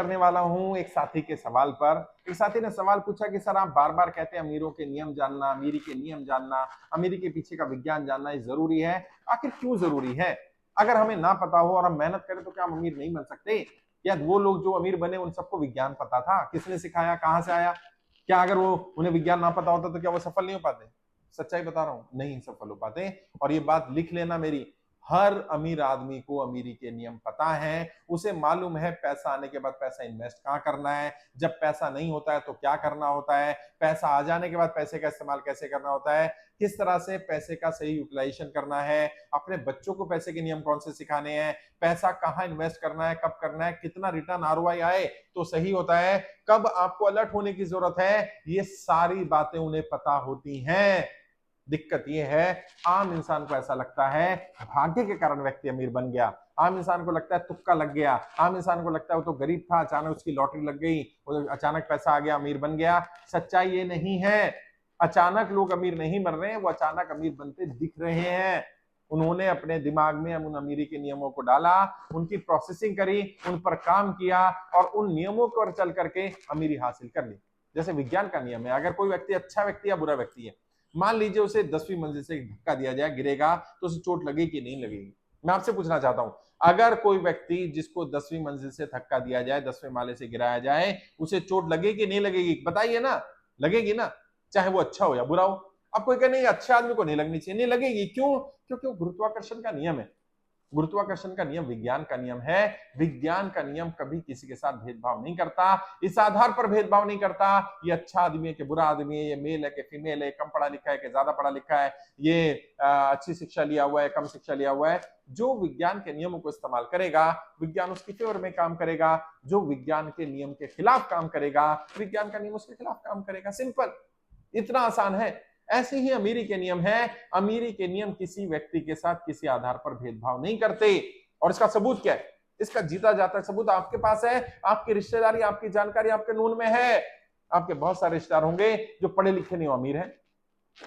करने वाला हूं एक साथी के सवाल पर। एक साथी ने सवाल पूछा कि सर आप बार बार कहते हैं अमीरों के नियम जानना, अमीरी के नियम जानना, अमीरी के पीछे का विज्ञान जानना ये जरूरी है। आखिर क्यों जरूरी है? अगर हमें ना पता हो और हम मेहनत करें तो क्या हम अमीर नहीं बन सकते? या वो लोग जो अमीर बने उन सबको विज्ञान पता था? किसने सिखाया? कहां से आया? क्या अगर वो उन्हें विज्ञान ना पता होता तो क्या वो सफल नहीं हो पाते? सच्चाई बता रहा हूं, नहीं सफल हो पाते। और ये बात लिख लेना मेरी, हर अमीर आदमी को अमीरी के नियम पता है। उसे मालूम है पैसा आने के बाद पैसा इन्वेस्ट कहां करना है, जब पैसा नहीं होता है तो क्या करना होता है, पैसा आ जाने के बाद पैसे का इस्तेमाल कैसे करना होता है, किस तरह से पैसे का सही यूटिलाइजेशन करना है, अपने बच्चों को पैसे के नियम कौन से सिखाने हैं, पैसा कहां इन्वेस्ट करना है, कब करना है, कितना रिटर्न आरओआई आए तो सही होता है, कब आपको अलर्ट होने की जरूरत है, ये सारी बातें उन्हें पता होती हैं। दिक्कत यह है, आम इंसान को ऐसा लगता है भाग्य के कारण व्यक्ति अमीर बन गया, आम इंसान को लगता है तुक्का लग गया, आम इंसान को लगता है वो तो गरीब था, अचानक उसकी लॉटरी लग गई, अचानक पैसा आ गया, अमीर बन गया। सच्चाई ये नहीं है। अचानक लोग अमीर नहीं बन रहे हैं, वो अचानक अमीर बनते दिख रहे हैं। उन्होंने अपने दिमाग में उन अमीरी के नियमों को डाला, उनकी प्रोसेसिंग करी, उन पर काम किया और उन नियमों पर चल करके अमीरी हासिल कर ली। जैसे विज्ञान का नियम है, अगर कोई व्यक्ति अच्छा व्यक्ति या बुरा व्यक्ति है, मान लीजिए उसे 10वीं मंजिल से धक्का दिया जाए, गिरेगा तो उसे चोट लगेगी कि नहीं लगेगी? मैं आपसे पूछना चाहता हूं, अगर कोई व्यक्ति जिसको 10वीं मंजिल से धक्का दिया जाए, 10वें माले से गिराया जाए, उसे चोट लगेगी कि नहीं लगेगी? बताइए ना। लगेगी ना, चाहे वो अच्छा हो या बुरा हो। अब कोई कहे नहीं अच्छे आदमी को नहीं लगनी चाहिए, नहीं लगेगी। क्यों? क्योंकि वो गुरुत्वाकर्षण का नियम है। गुरुत्वाकर्षण का नियम विज्ञान का नियम है। विज्ञान का नियम कभी किसी के साथ भेदभाव नहीं करता, इस आधार पर भेदभाव नहीं करता ये अच्छा आदमी है कि बुरा आदमी है, ये मेल है कि फीमेल है, कम पढ़ा लिखा है कि ज्यादा पढ़ा लिखा है, ये अच्छी शिक्षा लिया हुआ है, कम शिक्षा लिया हुआ है। जो विज्ञान के नियमों को इस्तेमाल करेगा, विज्ञान उसकी फेवर में काम करेगा। जो विज्ञान के नियम के खिलाफ काम करेगा, विज्ञान का नियम उसके खिलाफ काम करेगा। सिंपल, इतना आसान है। ऐसे ही अमीरी के नियम है। अमीरी के नियम किसी व्यक्ति के साथ किसी आधार पर भेदभाव नहीं करते। और इसका सबूत क्या है? इसका जीता जाता सबूत आपके पास है। आपकी रिश्तेदारी, आपकी जानकारी आपके नून में है। आपके बहुत सारे रिश्तेदार होंगे जो पढ़े लिखे नहीं और अमीर हैं।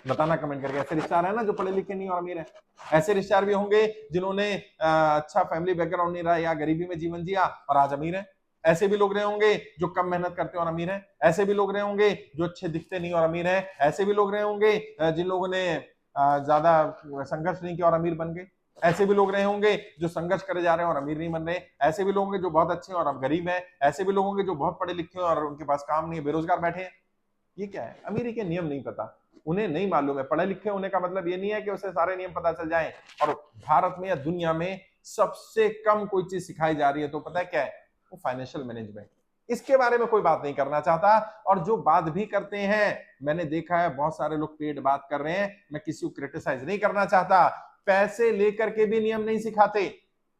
बताना कमेंट करके, ऐसे रिश्तेदार है ना जो पढ़े लिखे नहीं और अमीर है। ऐसे रिश्तेदार भी होंगे जिन्होंने अच्छा फैमिली बैकग्राउंड नहीं रहा या गरीबी में जीवन जिया और आज अमीर है। ऐसे भी लोग रहे होंगे जो कम मेहनत करते और अमीर हैं। ऐसे भी लोग रहे होंगे जो अच्छे दिखते नहीं और अमीर हैं। ऐसे भी लोग रहे होंगे जिन लोगों ने ज्यादा संघर्ष नहीं किया और अमीर बन गए। ऐसे भी लोग रहे होंगे जो संघर्ष करे जा रहे हैं और अमीर नहीं बन रहे। ऐसे भी लोग होंगे जो बहुत अच्छे हैं और अब गरीब हैं। ऐसे भी लोग होंगे जो बहुत पढ़े लिखे हैं और उनके पास काम नहीं है, बेरोजगार बैठे हैं। ये क्या है? अमीरी के नियम नहीं पता, उन्हें नहीं मालूम है। पढ़े लिखे होने का मतलब ये नहीं है कि उसे सारे नियम पता चल जाएं। और भारत में या दुनिया में सबसे कम कोई चीज सिखाई जा रही है तो पता है क्या है? वो फाइनेंशियल मैनेजमेंट। इसके बारे में कोई बात नहीं करना चाहता। और जो बात भी करते हैं, मैंने देखा है बहुत सारे लोग पेड बात कर रहे हैं, मैं किसी को क्रिटिसाइज नहीं करना चाहता, पैसे लेकर के भी नियम नहीं सिखाते।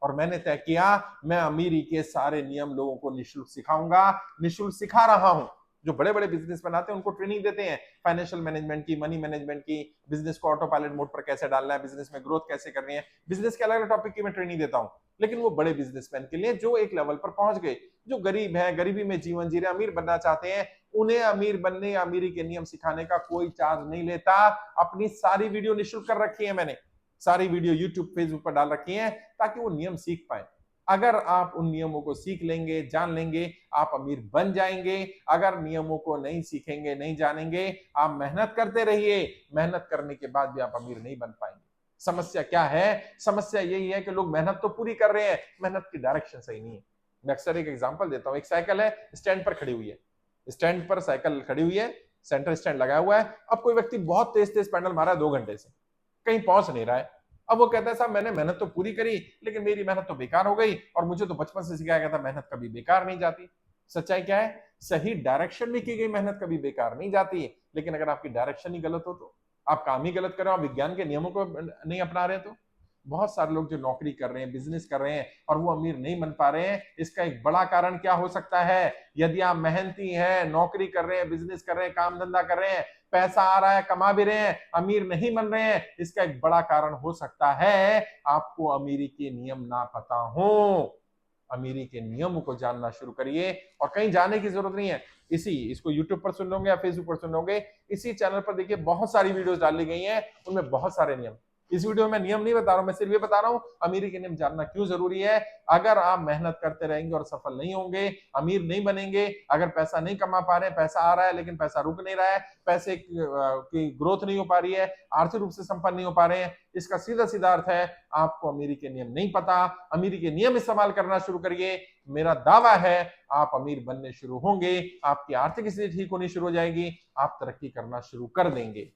और मैंने तय किया मैं अमीरी के सारे नियम लोगों को निःशुल्क सिखाऊंगा, निःशुल्क सिखा रहा हूं। जो बड़े बड़े बिजनेस बनाते हैं उनको ट्रेनिंग देते हैं फाइनेंशियल मैनेजमेंट की, मनी मैनेजमेंट की, बिजनेस को ऑटो पायलट मोड पर कैसे डालना है, बिजनेस में ग्रोथ कैसे करनी है, बिजनेस के अलग अलग टॉपिक की मैं ट्रेनिंग देता हूं। लेकिन वो बड़े बिजनेसमैन के लिए जो एक लेवल पर पहुंच गए, जो गरीब है, गरीबी में जीवन जी रहे, अमीर बनना चाहते हैं, उन्हें अमीर बनने या अमीरी के नियम सिखाने का कोई चार्ज नहीं लेता। अपनी सारी वीडियो निःशुल्क कर रखी है मैंने, सारी वीडियो यूट्यूब फेसबुक पर डाल रखी है ताकि वो नियम सीख पाए। अगर आप उन नियमों को सीख लेंगे, जान लेंगे, आप अमीर बन जाएंगे। अगर नियमों को नहीं सीखेंगे, नहीं जानेंगे, आप मेहनत करते रहिए, मेहनत करने के बाद भी आप अमीर नहीं बन पाएंगे। समस्या क्या है? समस्या यही है कि लोग मेहनत तो पूरी कर रहे हैं, मेहनत की डायरेक्शन सही नहीं है। मैं अक्सर एक एग्जांपल देता हूं। एक साइकिल है, स्टैंड पर खड़ी हुई है, स्टैंड पर साइकिल खड़ी हुई है, सेंटर स्टैंड लगाया हुआ है। अब कोई व्यक्ति बहुत तेज तेज पैडल मारा है 2 घंटे से, कहीं पहुंच नहीं रहा है। अब वो कहता है साहब मैंने मेहनत तो पूरी करी लेकिन मेरी मेहनत तो बेकार हो गई, और मुझे तो बचपन से सिखाया गया था मेहनत कभी बेकार नहीं जाती। सच्चाई क्या है? सही डायरेक्शन में की गई मेहनत कभी बेकार नहीं जाती। लेकिन अगर आपकी डायरेक्शन ही गलत हो, तो आप काम ही गलत कर रहे हो, आप विज्ञान के नियमों को नहीं अपना रहे, तो बहुत सारे लोग जो नौकरी कर रहे हैं, बिजनेस कर रहे हैं और वो अमीर नहीं बन पा रहे हैं, इसका एक बड़ा कारण क्या हो सकता है? यदि आप मेहनती हैं, नौकरी कर रहे हैं, बिजनेस कर रहे हैं, काम धंधा कर रहे हैं, पैसा आ रहा है, कमा भी रहे हैं, अमीर नहीं बन रहे हैं, इसका एक बड़ा कारण हो सकता है आपको अमीरी के नियम ना पता हो। अमीरी के नियमों को जानना शुरू करिए, और कहीं जाने की जरूरत नहीं है। इसको यूट्यूब पर सुन लोगे या फेसबुक पर सुन लोगे, इसी चैनल पर देखिए बहुत सारी वीडियोस डाली गई हैं, उनमें बहुत सारे नियम। इस वीडियो में मैं नियम नहीं बता रहा हूं, मैं सिर्फ ये बता रहा हूं अमीरी के नियम जानना क्यों जरूरी है। अगर आप मेहनत करते रहेंगे और सफल नहीं होंगे, अमीर नहीं बनेंगे, अगर पैसा नहीं कमा पा रहे, पैसा आ रहा है लेकिन पैसा रुक नहीं रहा है, पैसे की ग्रोथ नहीं हो पा रही है, आर्थिक रूप से संपन्न नहीं हो पा रहे हैं, इसका सीधा सीधा अर्थ है आपको अमीरी के नियम नहीं पता। अमीरी के नियम इस्तेमाल करना शुरू करिए, मेरा दावा है आप अमीर बनने शुरू होंगे, आपकी आर्थिक स्थिति ठीक होनी शुरू हो जाएगी, आप तरक्की करना शुरू कर देंगे।